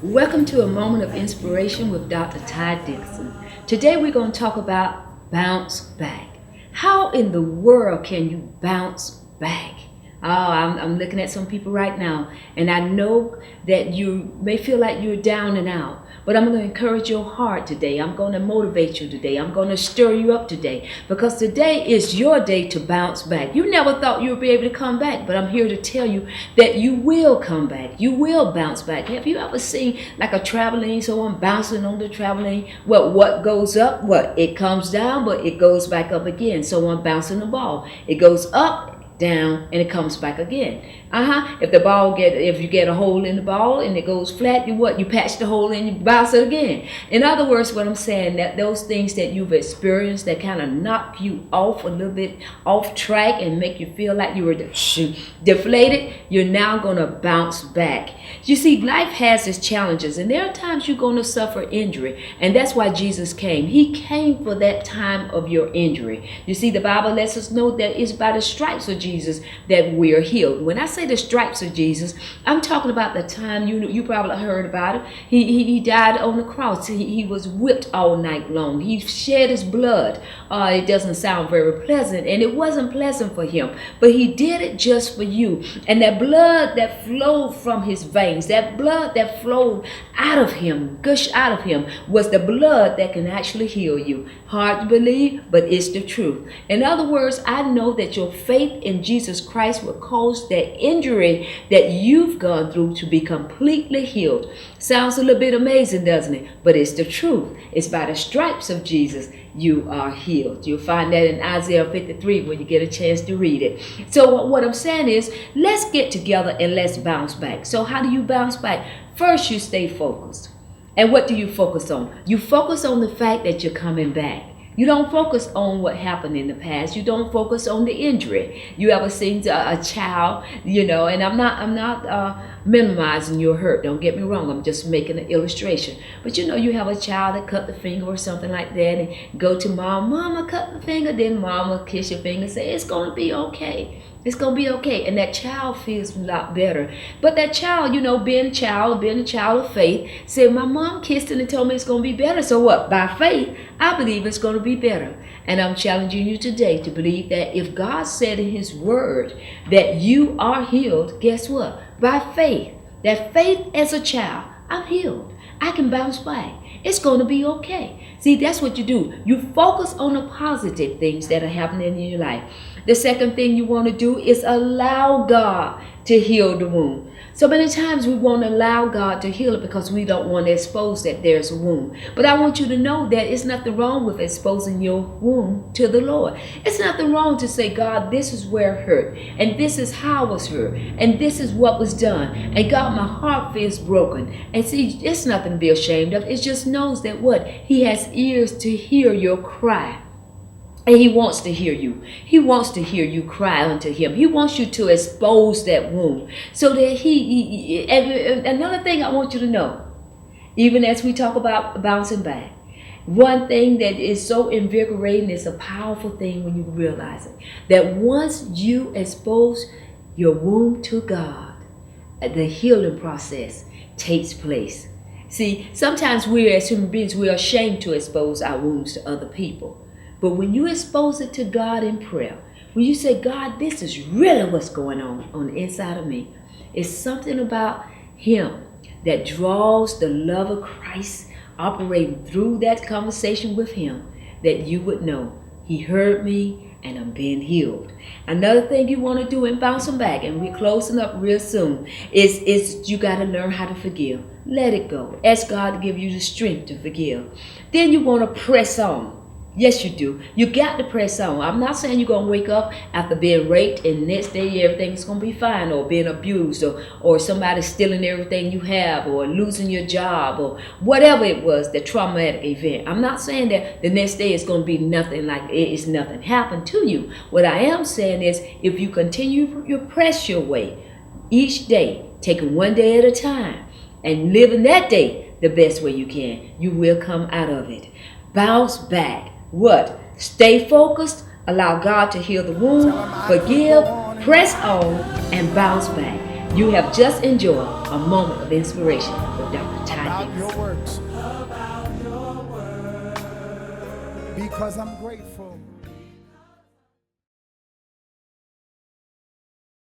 Welcome to a moment of inspiration with Dr. Tyrinda Dixon. Today we're going to talk about bounce back. How in the world can you bounce back? I'm looking at some people right now, and I know that you may feel like you're down and out, but I'm going to encourage your heart today. I'm going to motivate you today. I'm going to stir you up today, because today is your day to bounce back. You never thought you would be able to come back, but I'm here to tell you that you will come back. You will bounce back. Have you ever seen like a trampoline, someone bouncing on the trampoline? Well, what goes up, it comes down, but it goes back up again. Someone bouncing the ball, it goes up, down, and it comes back again. If you get a hole in the ball and it goes flat, you patch the hole and you bounce it again. In other words, what I'm saying, that those things that you've experienced that kind of knock you off a little bit off track and make you feel like you were deflated, you're now going to bounce back. You see, life has its challenges, and there are times you're going to suffer injury, and that's why Jesus came. He came for that time of your injury. You see, the Bible lets us know that it's by the stripes of Jesus that we are healed. When I say the stripes of Jesus, I'm talking about the time you probably heard about it. He died on the cross. He was whipped all night long. He shed his blood. It doesn't sound very pleasant, and it wasn't pleasant for him, but he did it just for you. And that blood that flowed from his veins, that blood that flowed out of him, gushed out of him, was the blood that can actually heal you. Hard to believe, but it's the truth. In other words, I know that your faith in Jesus Christ will cause that injury that you've gone through to be completely healed. Sounds a little bit amazing, doesn't it? But it's the truth. It's by the stripes of Jesus you are healed. You'll find that in Isaiah 53 when you get a chance to read it. So what I'm saying is, let's get together and let's bounce back. So how do you bounce back? First, you stay focused. And what do you focus on? You focus on the fact that you're coming back. You don't focus on what happened in the past. You don't focus on the injury. You ever seen a child, and I'm not minimizing your hurt. Don't get me wrong. I'm just making an illustration. But you have a child that cut the finger or something like that, and go to mom, mama cut the finger, then mama kiss your finger and say, it's going to be okay. It's going to be okay. And that child feels a lot better. But that child, being a child of faith, said, my mom kissed it and told me it's going to be better. So what? By faith, I believe it's going to be better. And I'm challenging you today to believe that if God said in his word that you are healed, guess what? By faith, that faith as a child, I'm healed. I can bounce back. It's going to be okay. See, that's what you do. You focus on the positive things that are happening in your life. The second thing you want to do is allow God to heal the wound. So many times we won't allow God to heal it because we don't want to expose that there's a wound. But I want you to know that it's nothing wrong with exposing your wound to the Lord. It's nothing wrong to say, God, this is where it hurt, and this is how I was hurt, and this is what was done. And God, my heart feels broken. And see, it's nothing to be ashamed of. It just knows that what? He has ears to hear your cry. And he wants to hear you. He wants to hear you cry unto him. He wants you to expose that wound so that and another thing I want you to know, even as we talk about bouncing back, one thing that is so invigorating, is a powerful thing when you realize it, that once you expose your wound to God, the healing process takes place. See, sometimes we as human beings, we are ashamed to expose our wounds to other people. But when you expose it to God in prayer, when you say, God, this is really what's going on the inside of me, it's something about him that draws the love of Christ operating through that conversation with him, that you would know he heard me and I'm being healed. Another thing you want to do in bouncing back, and we're closing up real soon, is you got to learn how to forgive. Let it go. Ask God to give you the strength to forgive. Then you want to press on. Yes, you do. You got to press on. I'm not saying you're going to wake up after being raped and next day everything's going to be fine, or being abused, or somebody stealing everything you have, or losing your job, or whatever it was, the traumatic event. I'm not saying that the next day is going to be nothing, like it's nothing happened to you. What I am saying is, if you continue to press your way each day, taking one day at a time, and living that day the best way you can, you will come out of it. Bounce back. What? Stay focused, allow God to heal the wound, forgive, press on, and bounce back. You have just enjoyed a moment of inspiration with Dr. Ty about Dixon. your works, because I'm grateful.